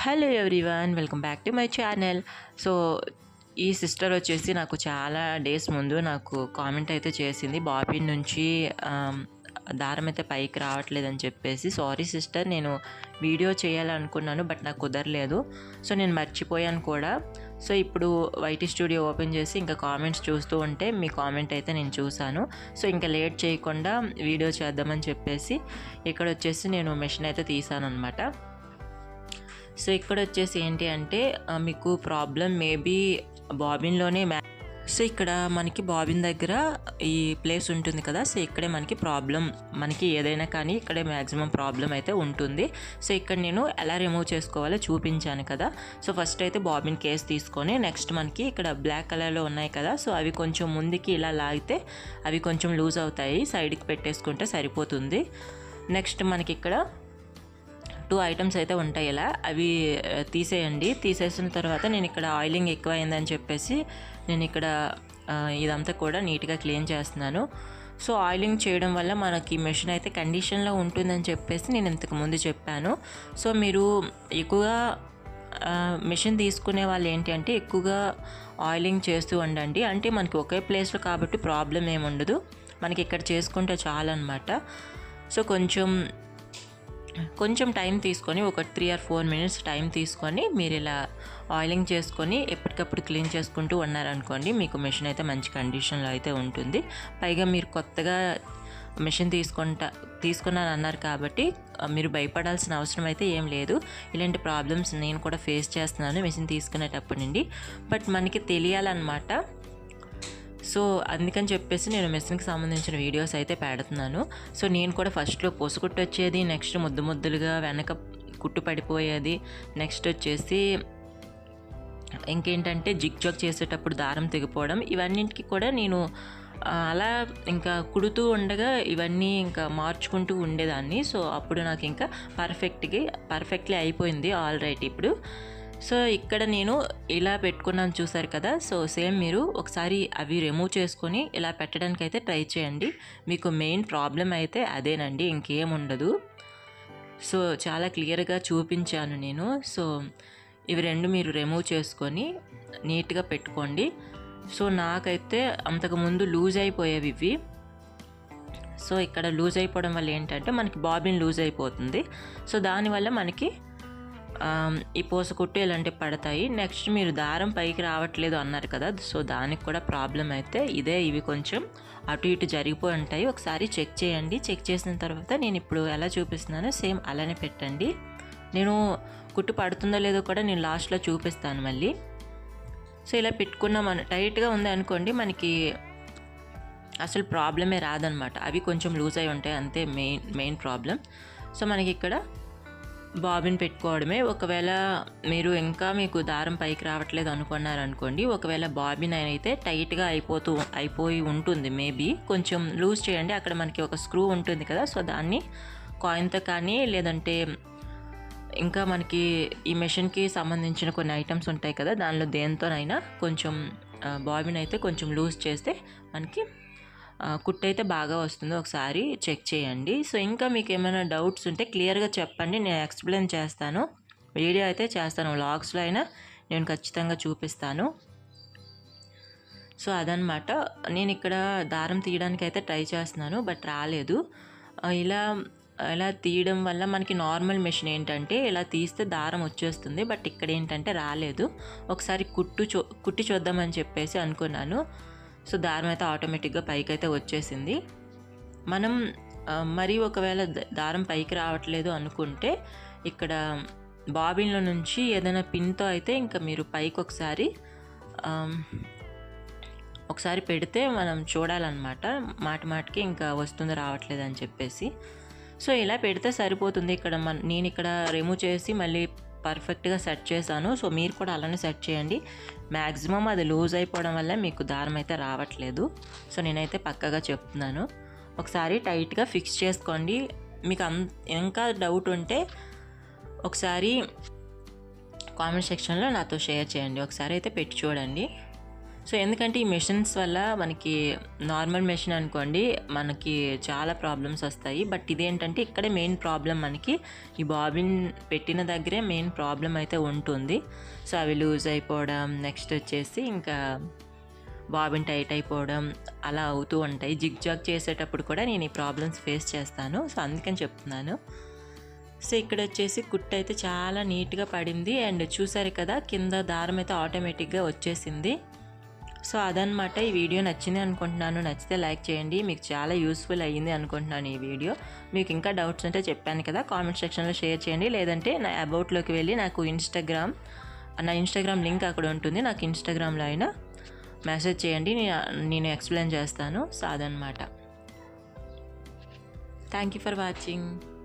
Hello everyone, welcome back to my channel. So ఈ sister వచ్చేసి నాకు చాలా డేస్ ముందు నాకు కామెంట్ అయితే చేసింది, బాబిన్ నుంచి దారం అయితే పైకి రావట్లేదని చెప్పేసి. సారీ సిస్టర్, నేను వీడియో చేయాలనుకున్నాను బట్ నాకు కుదరలేదు. సో నేను మర్చిపోయాను కూడా. సో ఇప్పుడు వైటీ స్టూడియో ఓపెన్ చేసి ఇంకా కామెంట్స్ చూస్తూ ఉంటే మీ కామెంట్ అయితే నేను చూశాను. సో ఇంకా లేట్ చేయకుండా వీడియో చేద్దామని చెప్పేసి ఇక్కడ వచ్చేసి నేను మెషిన్ అయితే తీసాను అనమాట. సో ఇక్కడ వచ్చేసి ఏంటి అంటే మీకు ప్రాబ్లం మేబీ బాబిన్లోనే సో ఇక్కడ మనకి బాబిన్ దగ్గర ఈ ప్లేస్ ఉంటుంది కదా, సో ఇక్కడే మనకి ప్రాబ్లం, మనకి ఏదైనా కానీ ఇక్కడే మ్యాక్సిమం ప్రాబ్లం అయితే ఉంటుంది. సో ఇక్కడ నేను ఎలా రిమూవ్ చేసుకోవాలో చూపించాను కదా. సో ఫస్ట్ అయితే బాబిన్ కేస్ తీసుకొని నెక్స్ట్ మనకి ఇక్కడ బ్లాక్ కలర్లో ఉన్నాయి కదా, సో అవి కొంచెం ముందుకి ఇలా లాగితే అవి కొంచెం లూజ్ అవుతాయి, సైడ్కి పెట్టేసుకుంటే సరిపోతుంది. నెక్స్ట్ మనకి ఇక్కడ 2 ఐటమ్స్ అయితే ఉంటాయి, ఇలా అవి తీసేయండి. తీసేసిన తర్వాత నేను ఇక్కడ ఆయిలింగ్ ఎక్కువైందని చెప్పేసి నేను ఇక్కడ ఇదంతా కూడా నీట్గా క్లీన్ చేస్తున్నాను. సో ఆయిలింగ్ చేయడం వల్ల మనకి మెషిన్ అయితే కండిషన్లో ఉంటుందని చెప్పేసి నేను ఇంతకు ముందు చెప్పాను. సో మీరు ఎక్కువగా మెషిన్ తీసుకునే వాళ్ళు ఏంటి అంటే ఎక్కువగా ఆయిలింగ్ చేస్తూ ఉండండి. అంటే మనకి ఒకే ప్లేస్లో కాబట్టి ప్రాబ్లం ఏమి ఉండదు, మనకి ఇక్కడ చేసుకుంటే చాలన్నమాట. సో కొంచెం టైం తీసుకొని ఒక 3 or 4 minutes టైం తీసుకొని మీరు ఇలా ఆయిలింగ్ చేసుకొని ఎప్పటికప్పుడు క్లీన్ చేసుకుంటూ ఉన్నారనుకోండి, మీకు మెషిన్ అయితే మంచి కండిషన్లో అయితే ఉంటుంది. పైగా మీరు కొత్తగా మెషిన్ తీసుకున్నాను అన్నారు కాబట్టి మీరు భయపడాల్సిన అవసరం అయితే ఏం లేదు. ఇలాంటి ప్రాబ్లమ్స్ నేను కూడా ఫేస్ చేస్తున్నాను మెషిన్ తీసుకునేటప్పటి నుండి, బట్ మనకి తెలియాలన్నమాట. సో అందుకని చెప్పేసి నేను మెషిన్కి సంబంధించిన వీడియోస్ అయితే పెడుతున్నాను. సో నేను కూడా ఫస్ట్లో పొసుకుట్టు వచ్చేది, నెక్స్ట్ ముద్దులుగా వెనక కుట్టు పడిపోయేది, నెక్స్ట్ వచ్చేసి ఇంకేంటంటే జిగ్ జాగ్ చేసేటప్పుడు దారం తెగిపోవడం, ఇవన్నింటికి కూడా నేను అలా ఇంకా కుడుతూ ఉండగా ఇవన్నీ ఇంకా మార్చుకుంటూ ఉండేదాన్ని. సో అప్పుడు నాకు ఇంకా పర్ఫెక్ట్లీ అయిపోయింది ఆల్ రైట్ ఇప్పుడు. సో ఇక్కడ నేను ఇలా పెట్టుకున్నాను చూసారు కదా. సో సేమ్ మీరు ఒకసారి అవి రిమూవ్ చేసుకొని ఇలా పెట్టడానికి అయితే ట్రై చేయండి. మీకు మెయిన్ ప్రాబ్లం అయితే అదేనండి, ఇంకేముండదు. సో చాలా క్లియర్గా చూపించాను నేను. సో ఇవి రెండు మీరు రిమూవ్ చేసుకొని నీట్గా పెట్టుకోండి. సో నాకైతే అంతకుముందు లూజ్ అయిపోయేవి ఇవి. సో ఇక్కడ లూజ్ అయిపోవడం వల్ల ఏంటంటే మనకి బాబిన్ లూజ్ అయిపోతుంది. సో దానివల్ల మనకి ఈ పూసకుట్టు ఇలాంటివి పడతాయి. నెక్స్ట్ మీరు దారం పైకి రావట్లేదు అన్నారు కదా, సో దానికి కూడా ప్రాబ్లం అయితే ఇదే. ఇవి కొంచెం అటు ఇటు జరిగిపోయి ఉంటాయి, ఒకసారి చెక్ చేయండి. చెక్ చేసిన తర్వాత నేను ఇప్పుడు ఎలా చూపిస్తున్నానో సేమ్ అలానే పెట్టండి. నేను కుట్టు పడుతుందో లేదో కూడా నేను లాస్ట్లో చూపిస్తాను మళ్ళీ. సో ఇలా పెట్టుకున్నాం టైట్గా ఉంది అనుకోండి, మనకి అసలు ప్రాబ్లమే రాదనమాట. అవి కొంచెం లూజ్ అయి ఉంటాయి అంతే మెయిన్ ప్రాబ్లం. సో మనకి ఇక్కడ బాబిన్ పెట్టుకోవడమే. ఒకవేళ మీరు ఇంకా మీకు దారం పైకి రావట్లేదు అనుకున్నారనుకోండి, ఒకవేళ బాబిన్ అయితే టైట్గా అయిపోయి ఉంటుంది, మేబీ కొంచెం లూజ్ చేయండి. అక్కడ మనకి ఒక స్క్రూ ఉంటుంది కదా, సో దాన్ని కాయిన్తో కానీ లేదంటే ఇంకా మనకి ఈ మెషిన్కి సంబంధించిన కొన్ని ఐటమ్స్ ఉంటాయి కదా, దానిలో దేనితోనైనా కొంచెం బాబిన్ అయితే కొంచెం లూజ్ చేస్తే మనకి కుట్టు అయితే బాగా వస్తుంది. ఒకసారి చెక్ చేయండి. సో ఇంకా మీకు ఏమైనా డౌట్స్ ఉంటే క్లియర్గా చెప్పండి, నేను ఎక్స్ప్లెయిన్ చేస్తాను. వీడియో అయితే చేస్తాను, వ్లాగ్స్లో అయినా నేను ఖచ్చితంగా చూపిస్తాను. సో అదనమాట, నేను ఇక్కడ దారం తీయడానికి అయితే ట్రై చేస్తున్నాను బట్ రాలేదు. ఇలా తీయడం వల్ల మనకి నార్మల్ మెషిన్ ఏంటంటే ఇలా తీస్తే దారం వచ్చేస్తుంది, బట్ ఇక్కడ ఏంటంటే రాలేదు. ఒకసారి కుట్టి చూద్దామని చెప్పేసి అనుకున్నాను. సో దారం అయితే ఆటోమేటిక్గా పైకి అయితే వచ్చేసింది. మనం మరి ఒకవేళ దారం పైకి రావట్లేదు అనుకుంటే ఇక్కడ బాబిన్లో నుంచి ఏదైనా పిన్తో అయితే ఇంకా మీరు పైకి ఒకసారి పెడితే మనం చూడాలన్నమాట, మాటికి ఇంకా వస్తుంది రావట్లేదు అని చెప్పేసి. సో ఇలా పెడితే సరిపోతుంది. ఇక్కడ నేను ఇక్కడ రిమూవ్ చేసి మళ్ళీ పర్ఫెక్ట్గా సెట్ చేశాను. సో మీరు కూడా అలానే సెట్ చేయండి. మ్యాక్సిమం అది లూజ్ అయిపోవడం వల్ల మీకు దారం అయితే రావట్లేదు. సో నేనైతే పక్కగా చెప్తున్నాను, ఒకసారి టైట్గా ఫిక్స్ చేసుకోండి. మీకు ఇంకా డౌట్ ఉంటే ఒకసారి కామెంట్ సెక్షన్లో నాతో షేర్ చేయండి, ఒకసారి అయితే పెట్టి చూడండి. సో ఎందుకంటే ఈ మెషిన్స్ వల్ల మనకి నార్మల్ మెషిన్ అనుకోండి మనకి చాలా ప్రాబ్లమ్స్ వస్తాయి. బట్ ఇదేంటంటే ఇక్కడే మెయిన్ ప్రాబ్లం మనకి ఈ బాబిన్ పెట్టిన దగ్గరే మెయిన్ ప్రాబ్లం అయితే ఉంటుంది. సో అవి లూజ్ అయిపోవడం, నెక్స్ట్ వచ్చేసి ఇంకా బాబిన్ టైట్ అయిపోవడం అలా అవుతూ ఉంటాయి. జిగ్ జాగ్ చేసేటప్పుడు కూడా నేను ఈ ప్రాబ్లమ్స్ ఫేస్ చేస్తాను. సో అందుకని చెప్తున్నాను. సో ఇక్కడ వచ్చేసి కుట్టు అయితే చాలా నీట్గా పడింది. అండ్ చూసారు కదా కింద దారం అయితే ఆటోమేటిక్గా వచ్చేసింది. సో అదనమాట. ఈ వీడియో నచ్చింది అనుకుంటున్నాను. నచ్చితే లైక్ చేయండి. మీకు చాలా యూస్ఫుల్ అయ్యింది అనుకుంటున్నాను ఈ వీడియో. మీకు ఇంకా డౌట్స్ ఉంటే చెప్పాను కదా, కామెంట్ సెక్షన్లో షేర్ చేయండి. లేదంటే నా అబౌట్లోకి వెళ్ళి నాకు నా ఇన్స్టాగ్రామ్ లింక్ అక్కడ ఉంటుంది. నాకు ఇన్స్టాగ్రామ్లో అయినా మెసేజ్ చేయండి, నేను ఎక్స్ప్లెయిన్ చేస్తాను. సో అదనమాట. Thank you for watching.